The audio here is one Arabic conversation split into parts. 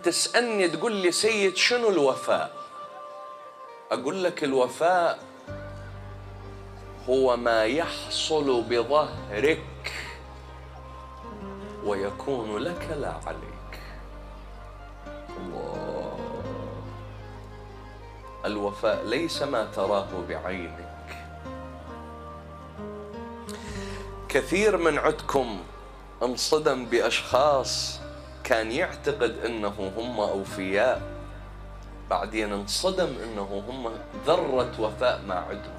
تسألني تقول لي سيد شنو الوفاء؟ أقول لك الوفاء هو ما يحصل بظهرك ويكون لك لا عليك. الله. الوفاء ليس ما تراه بعينك. كثير من عندكم انصدم بأشخاص كان يعتقد أنه هم أوفياء، بعدين انصدم أنه هم ذرة وفاء ما عندهم،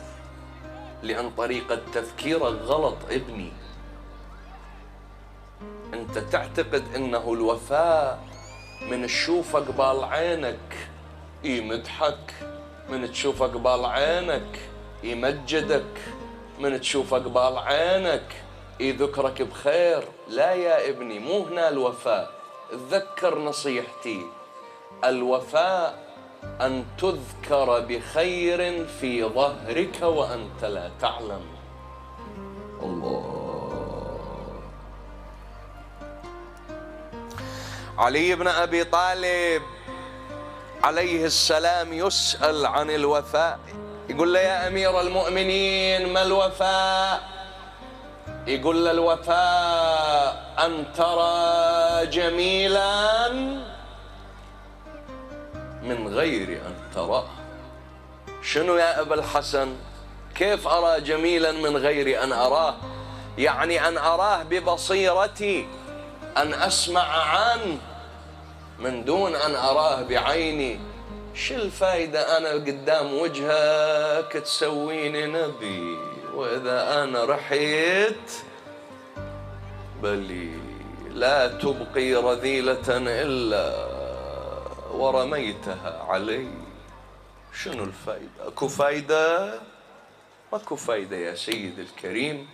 لأن طريقة تفكيرك غلط ابني. أنت تعتقد أنه الوفاء من تشوفه قبال عينك يمدحك، من تشوفه قبال عينك يمجدك، من تشوفه قبال عينك يذكرك بخير. لا يا ابني، مو هنا الوفاء. تذكر نصيحتي، الوفاء أن تذكر بخير في ظهرك وأنت لا تعلم. الله. علي بن أبي طالب عليه السلام يسأل عن الوفاء، يقول له يا أمير المؤمنين ما الوفاء؟ يقول له الوفاء أن ترى جميلا من غير أن تراه. شنو يا أبا الحسن؟ كيف أرى جميلا من غير أن أراه؟ يعني أن أراه ببصيرتي، أن أسمع عنه من دون أن أراه بعيني. شو الفايدة أنا قدام وجهك تسويني نبي، وإذا أنا رحيت بلي لا تبقي رذيلة إلا ورميتها علي. شنو الفايدة؟ أكو فايدة؟ ماكو فايدة يا سيد الكريم.